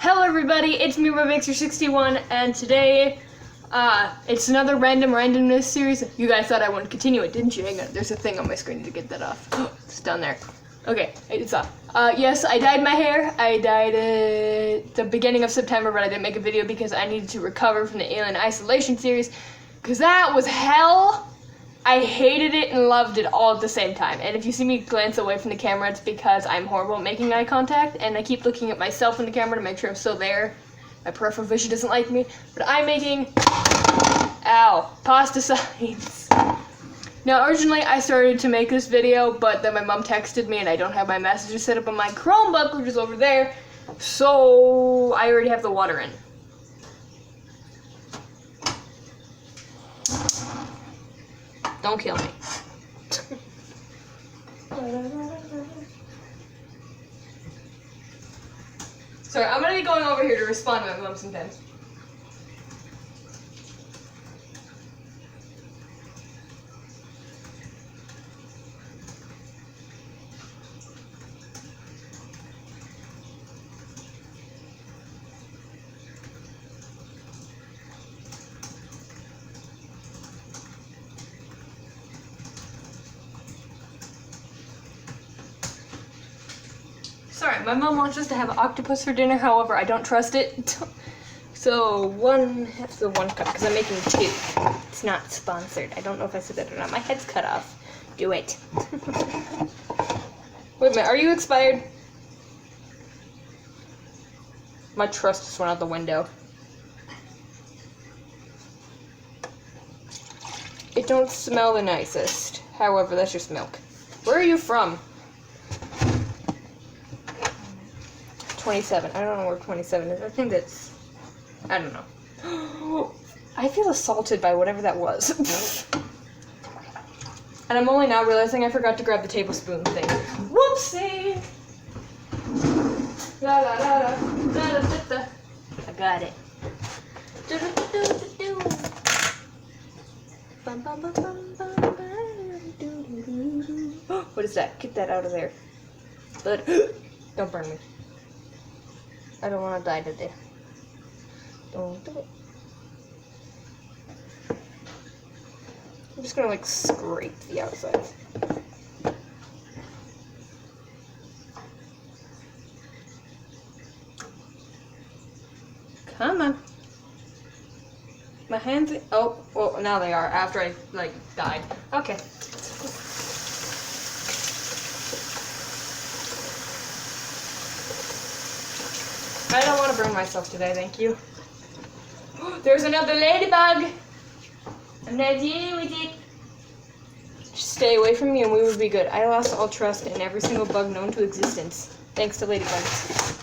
Hello everybody, it's me, Robmixer61, and today, it's another randomness series. You guys thought I wouldn't continue it, didn't you? Hang on, there's a thing on my screen to get that off. It's down there. Okay, it's off. Yes, I dyed my hair. I dyed it the beginning of September, but I didn't make a video because I needed to recover from the Alien Isolation series, because that was hell. I hated it and loved it all at the same time. And if you see me glance away from the camera, it's because I'm horrible at making eye contact, and I keep looking at myself in the camera to make sure I'm still there. My peripheral vision doesn't like me. But I'm making, pasta signs. Now, originally I started to make this video, but then my mom texted me and I don't have my messages set up on my Chromebook, which is over there. So I already have the water in. Don't kill me. Sorry, I'm gonna be going over here to respond to my mom sometimes. Sorry, my mom wants us to have octopus for dinner, however, I don't trust it. So, half the one cup, because I'm making two. It's not sponsored. I don't know if I said that or not. My head's cut off. Do it. Wait a minute, are you expired? My trust just went out the window. It don't smell the nicest. However, that's just milk. Where are you from? 27. I don't know where 27 is. I think that's... I don't know. I feel assaulted by whatever that was. And I'm only now realizing I forgot to grab the tablespoon thing. Whoopsie! La la la la la la la la. I got it. Do do do do do. Bum bum bum bum bum bum. Do do do do. What is that? Get that out of there. But don't burn me. I don't want to die today. Don't do it. I'm just gonna scrape the outside. Come on. My hands. Oh, well, now they are after I died. Okay. I don't want to burn myself today, thank you. There's another ladybug! I'm not dealing with it. Just stay away from me and we would be good. I lost all trust in every single bug known to existence. Thanks to ladybugs.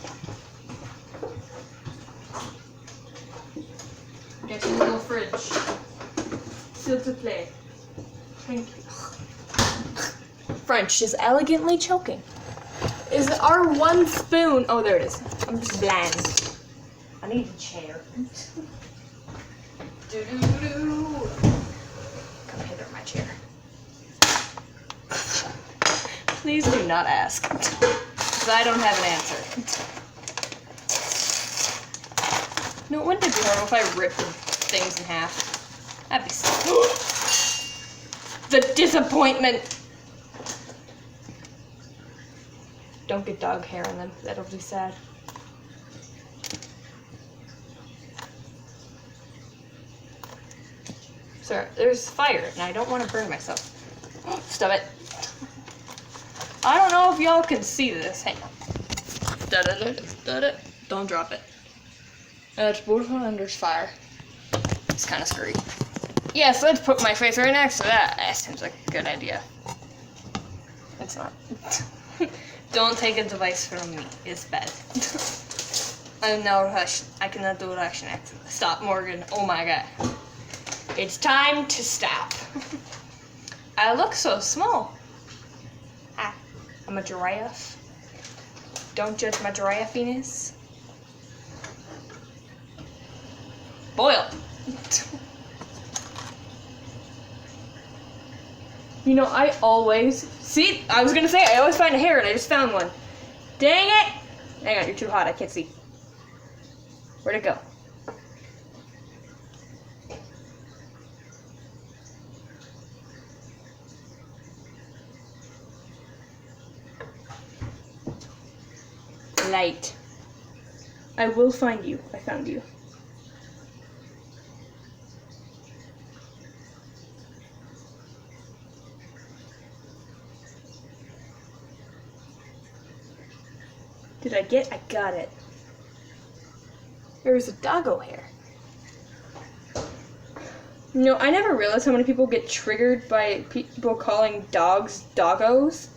Get your little fridge. S'il te plaît. Thank you. French is elegantly choking. Is our one spoon... Oh, there it is. I'm just bland. I need a chair. Do-do-do-do. Come hither, my chair. Please do not ask. Because I don't have an answer. No, it wouldn't it be horrible if I ripped the things in half? That'd be so... The disappointment! Don't get dog hair on them. That'll be sad. Sir, there's fire, and I don't want to burn myself. Stop it. I don't know if y'all can see this. Hang on. Da-da-da-da-da. Don't drop it. It's beautiful and there's fire. It's kind of scary. Yes, let's put my face right next to that. That seems like a good idea. It's not. Don't take advice from me. It's bad. I'm now hush. I cannot do Russian accent. Stop, Morgan. Oh my god. It's time to stop. I look so small. Ah, I'm a giraffe. Don't judge my giraffiness. Boil. You know, I always... See, I was gonna say, I always find a hair, and I just found one. Dang it! Hang on, you're too hot, I can't see. Where'd it go? Light. I will find you. I found you. Did I got it. There's a doggo hair. No, I never realized how many people get triggered by people calling dogs doggos.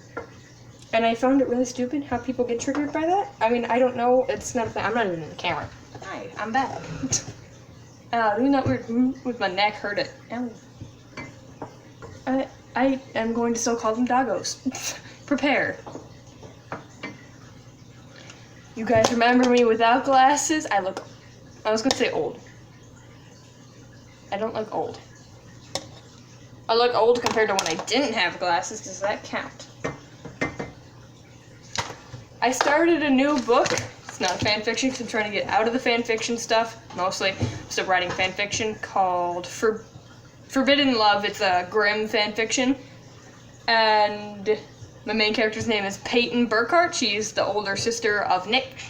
And I found it really stupid how people get triggered by that. I mean, I don't know. It's not a thing. I'm not even in the camera. Hi, I'm back. Doing that weird with my neck hurt it. Ow. I am going to still call them doggos. Prepare. You guys remember me without glasses? I was gonna say old. I don't look old. I look old compared to when I didn't have glasses. Does that count? I started a new book. It's not fan fiction because I'm trying to get out of the fan fiction stuff, mostly. I'm still writing fan fiction called Forbidden Love. It's a grim fan fiction. And my main character's name is Peyton Burkhart. She's the older sister of Nick.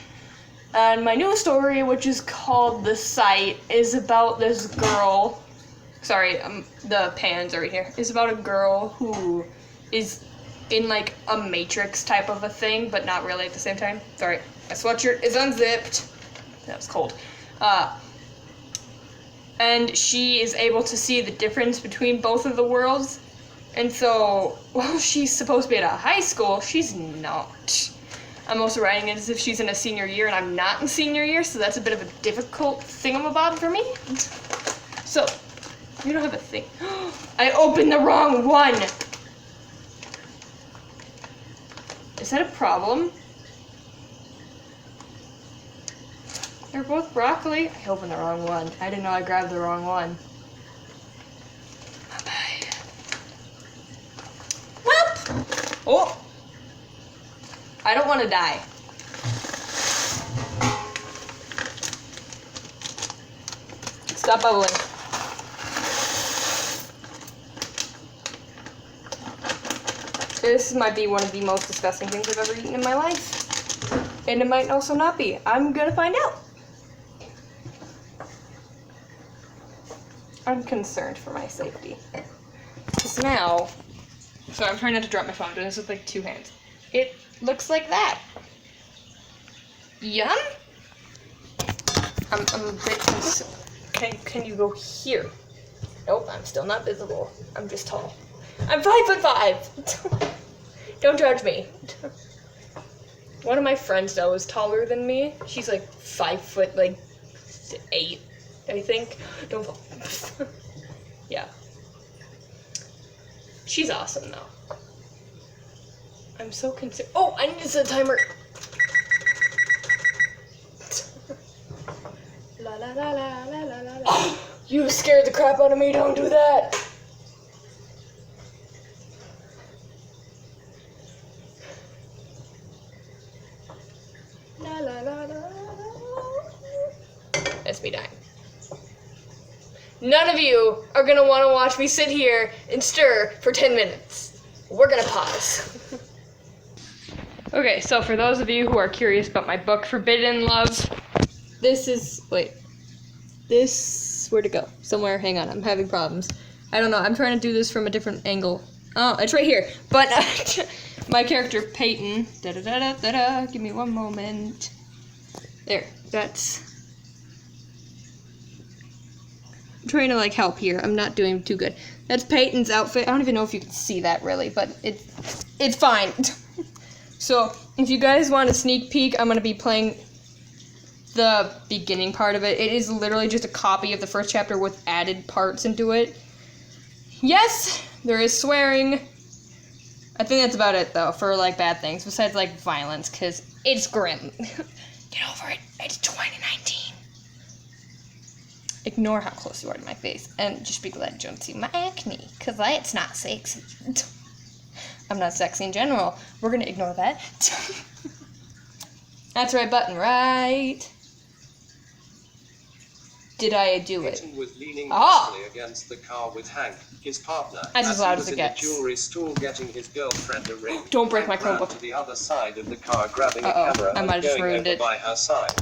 And my new story, which is called The Sight, is about this girl. Sorry, the pans are right here. Is about a girl who is in like a Matrix type of a thing, but not really at the same time. Sorry, my sweatshirt is unzipped. That was cold. And she is able to see the difference between both of the worlds. And so, while she's supposed to be at a high school, she's not. I'm also writing it as if she's in a senior year, and I'm not in senior year, so that's a bit of a difficult thingamabob for me. So, you don't have a thing. I opened the wrong one! Is that a problem? They're both broccoli. I opened the wrong one. I didn't know I grabbed the wrong one. Oh! I don't want to die. Stop bubbling. This might be one of the most disgusting things I've ever eaten in my life. And it might also not be. I'm gonna find out. I'm concerned for my safety. Because now... So I'm trying not to drop my phone. I'm doing this with like two hands. It looks like that. Yum? I'm a bit concerned. Can you go here? Nope, I'm still not visible. I'm just tall. I'm 5'5". Don't judge me. One of my friends though is taller than me. She's like 5'8", I think. Don't fall. Yeah. She's awesome, though. I'm so concerned. Oh, I need to set a timer. La la la la la la la. Oh, you scared the crap out of me. Don't do that. La la la la la. That's me dying. None of you are going to want to watch me sit here and stir for 10 minutes. We're going to pause. Okay, so for those of you who are curious about my book, Forbidden Love, where'd it go? Somewhere, hang on, I'm having problems. I don't know, I'm trying to do this from a different angle. Oh, it's right here. But my character, Peyton, give me one moment. There, that's... I'm trying to, like, help here. I'm not doing too good. That's Peyton's outfit. I don't even know if you can see that, really, but it's fine. So, if you guys want a sneak peek, I'm going to be playing the beginning part of it. It is literally just a copy of the first chapter with added parts into it. Yes, there is swearing. I think that's about it, though, for, like, bad things, besides, like, violence, because it's grim. Get over it. It's 2019. Ignore how close you are to my face, and just be glad you don't see my acne, because that's not sexy. I'm not sexy in general. We're going to ignore that. That's the right button, right? did I do it? Peyton was leaning Ah! peacefully against the car with Hank, his partner, As as loud he as was it in gets. the jewelry store getting his girlfriend a ring. Don't break my Hank ran Chromebook. to the other side of the car, grabbing a Uh-oh, camera I and might have just going ruined over it. by her side.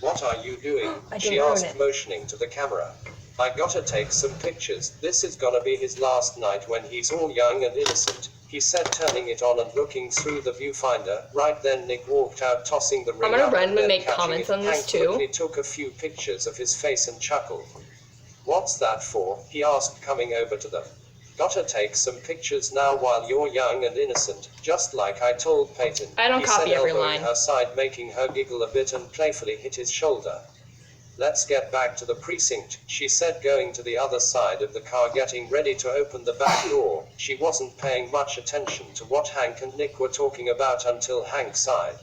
"What are you doing?" I she didn't ruin asked, it. motioning to the camera. "I gotta take some pictures. This is gonna be his last night when he's all young and innocent," he said, turning it on and looking through the viewfinder. Right then Nick walked out, tossing the ring gonna up and randomly then make catching comments it. on this Hank too. quickly took a few pictures of his face and chuckled. "What's that for?" he asked, coming over to them. "Gotta take some pictures now while you're young and innocent, just like I told Peyton," I don't he copy said, every elbowing line. her side, making her giggle a bit, and playfully hit his shoulder. "Let's get back to the precinct," she said, going to the other side of the car, getting ready to open the back door. She wasn't paying much attention to what Hank and Nick were talking about until Hank sighed.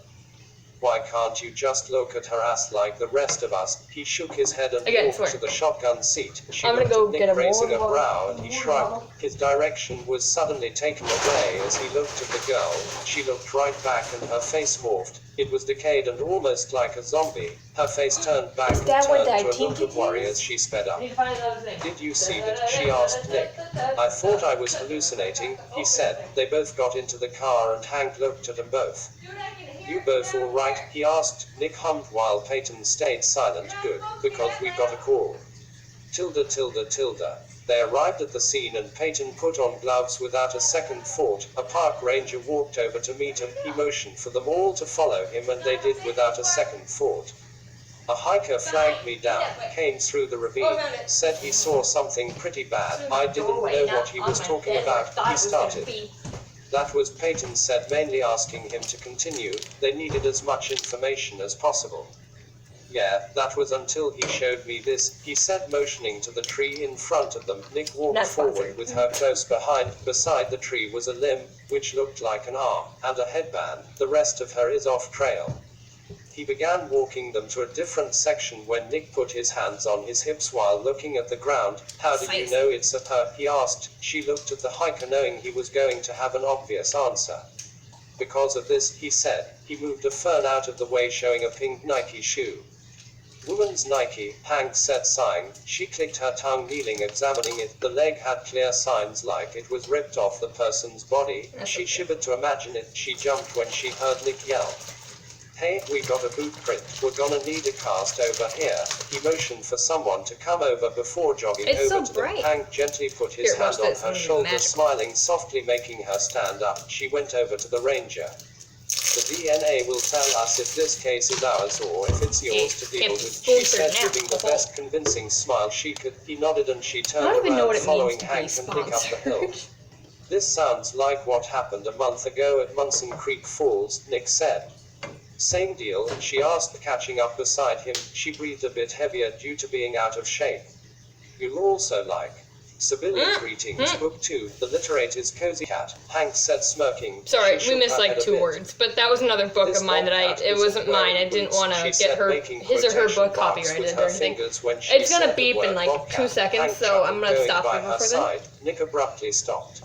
"Why can't you just look at her ass like the rest of us?" He shook his head and Again, walked swear. to the shotgun seat. She I'm gonna looked go at Nick, get a raising a water brow, and he bottle. shrugged. His direction was suddenly taken away as he looked at the girl. She looked right back and her face morphed. It was decayed and almost like a zombie. Her face turned back and that what turned that to a look of worry as she sped up. "Did you see that?" she asked Nick. "I thought I was hallucinating," he said. They both got into the car and Hank looked at them both. "You both all right?" he asked. Nick hummed while Peyton stayed silent. "Good, because we got a call." They arrived at the scene and Peyton put on gloves without a second thought. A park ranger walked over to meet him. He motioned for them all to follow him and they did without a second thought. "A hiker flagged me down, came through the ravine, said he saw something pretty bad. I didn't know what he was talking about," he started. That was, Peyton said, mainly asking him to continue. They needed as much information as possible. "Yeah, that was until he showed me this," he said, motioning to the tree in front of them. Nick walked Not forward sponsored. with her close behind. Beside the tree was a limb, which looked like an arm, and a headband. The rest of her is off trail. He began walking them to a different section when Nick put his hands on his hips while looking at the ground. "How did you know it's a her?" he asked. She looked at the hiker, knowing he was going to have an obvious answer. "Because of this," he said. He moved a fern out of the way, showing a pink Nike shoe. "Woman's Nike," Hank said, sighing. She clicked her tongue, kneeling, examining it. The leg had clear signs like it was ripped off the person's body. She shivered to imagine it. She jumped when she heard Nick yell, "Hey, we got a boot print. We're gonna need a cast over here." He motioned for someone to come over before jogging It's over so to them. bright. Hank gently put his Here, watch hand on this. her It's shoulder, magical. smiling softly, making her stand up. She went over to the ranger. "The DNA will tell us if this case is ours or if it's yours to deal with," she said, giving the best convincing smile she could. He nodded and she I turned don't even know around, what it following means to be Hank and Nick up the hill. sponsored. "This sounds like what happened a month ago at Munson Creek Falls," Nick said. "Same deal?" she asked, catching up beside him. She breathed a bit heavier due to being out of shape. "You'll also like Civilian Greetings, Book 2, The Literator's Cozy Cat," Hank said, smirking. Sorry, She we shook missed her like head a 2 bit. words, but that was another book "This of mine that bobcat it isn't wasn't mine. I wearing didn't boots," want she to get said, her making his or her quotation book marks with copyrighted her or anything. fingers when she It's gonna said the beep in word like bobcat. 2 seconds, Hank so I'm chuckled, gonna going stop by you her before then. side. Nick abruptly stopped.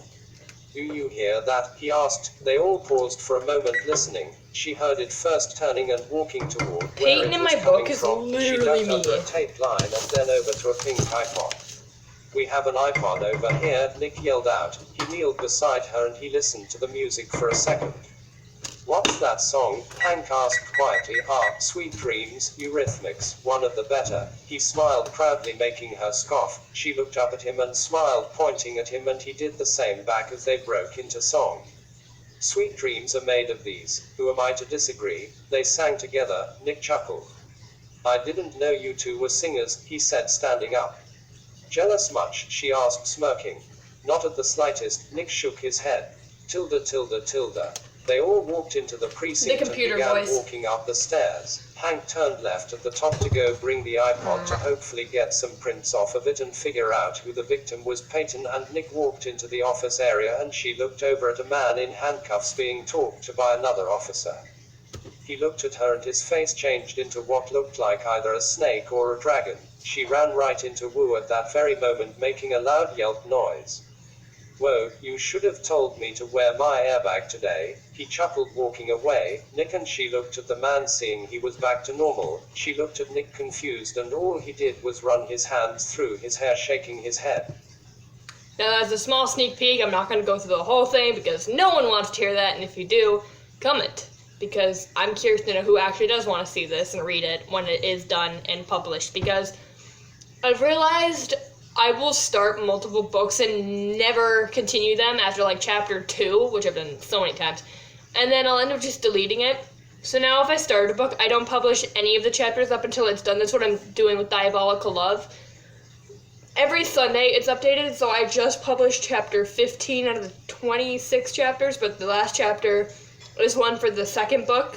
"Do you hear that?" he asked. They all paused for a moment, listening. She heard it first, turning and walking toward where Peyton it in was my coming book is from. She literally ducked under me. a tape line and then over to a pink iPod. "We have an iPod over here," Nick yelled out. He kneeled beside her and he listened to the music for a second. "What's that song?" Hank asked quietly. "Sweet Dreams, Eurythmics, one of the better." He smiled proudly, making her scoff. She looked up at him and smiled, pointing at him, and he did the same back as they broke into song. "Sweet dreams are made of these. Who am I to disagree?" They sang together. Nick chuckled. "I didn't know you two were singers," he said, standing up. "Jealous much?" she asked, smirking. "Not at the slightest," Nick shook his head. Tilda. They all walked into the precinct The computer and began voice. walking up the stairs. Hank turned left at the top to go bring the iPod to hopefully get some prints off of it and figure out who the victim was. Peyton and Nick walked into the office area and she looked over at a man in handcuffs being talked to by another officer. He looked at her and his face changed into what looked like either a snake or a dragon. She ran right into Wu at that very moment, making a loud yelp noise. Whoa, you should have told me to wear my airbag today, he chuckled, walking away. Nick and she looked at the man. Seeing he was back to normal, she looked at Nick confused, and all he did was run his hands through his hair, shaking his head. Now, as a small sneak peek, I'm not going to go through the whole thing because no one wants to hear that, and if you do, comment, because I'm curious to know who actually does want to see this and read it when it is done and published, because I've realized I will start multiple books and never continue them after, like, chapter 2, which I've done so many times, and then I'll end up just deleting it. So now if I start a book, I don't publish any of the chapters up until it's done. That's what I'm doing with Diabolical Love. Every Sunday it's updated, so I just published chapter 15 out of the 26 chapters, but the last chapter is one for the second book,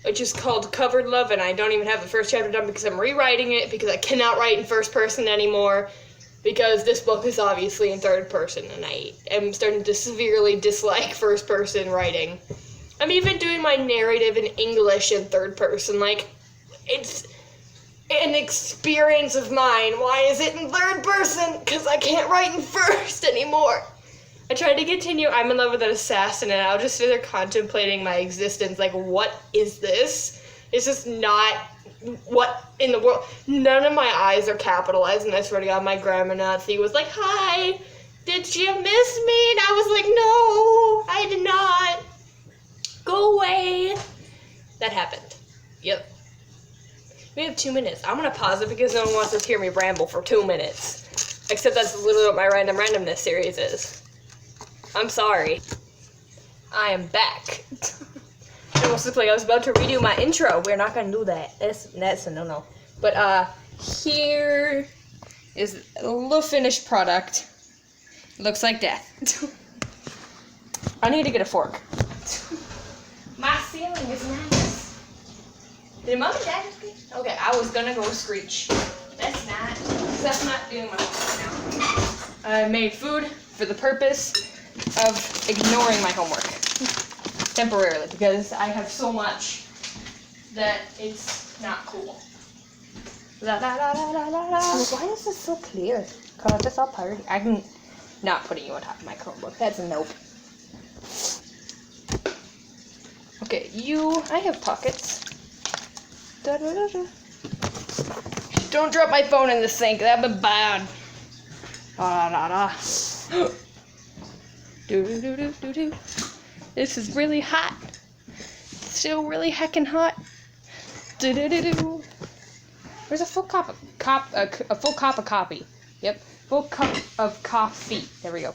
which is called Covered Love, and I don't even have the first chapter done because I'm rewriting it, because I cannot write in first person anymore, because this book is obviously in third person, and I am starting to severely dislike first person writing. I'm even doing my narrative in English in third person, like, it's an experience of mine. Why is it in third person? Because I can't write in first anymore. I tried to continue I'm in Love with an Assassin, and I'll just sit there contemplating my existence, like, what is this? It's just not what in the world. None of my I's are capitalized, and I swear to God, my grammar Nazi was like, hi, did you miss me? And I was like, no, I did not. Go away. That happened. Yep. We have 2 minutes. I'm going to pause it because no one wants to hear me ramble for 2 minutes. Except that's literally what my randomness series is. I'm sorry. I am back. I almost looked like I was about to redo my intro. We're not going to do that. That's a no-no. But, here is a little finished product. Looks like death. I need to get a fork. My ceiling is nice. Did Mom and Dad just screech? Okay, I was gonna go screech. That's not doing my homework now. I made food for the purpose of ignoring my homework. Temporarily, because I have so much that it's not cool. La la la la la la la. Why is this so clear? Cause it's all party. I'm not putting you on top of my Chromebook. That's a nope. Okay, I have pockets. Da, da, da, da. Don't drop my phone in the sink, that'd be bad. Da, da, da, da. Do, do, do, do, do, do. This is really hot. It's still really heckin' hot. Do, do, do, do. Where's a full cup of coffee? Yep, full cup of coffee. There we go.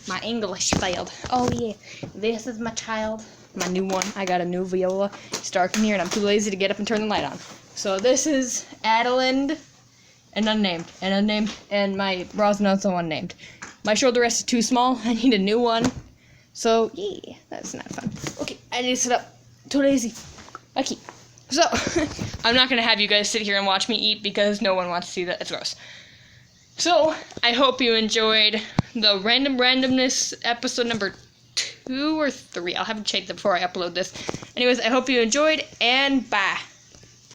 My English failed. Oh yeah, this is my child. My new one. I got a new viola. It's dark in here, and I'm too lazy to get up and turn the light on. So this is Adelind, and unnamed, and my Rosnell's unnamed. My shoulder rest is too small. I need a new one. So yeah, that's not fun. Okay, I need to sit up. Too lazy. Okay. So I'm not gonna have you guys sit here and watch me eat because no one wants to see that. It's gross. So I hope you enjoyed the randomness episode number 2 or 3. I'll have to check that before I upload this. Anyways, I hope you enjoyed, and bye.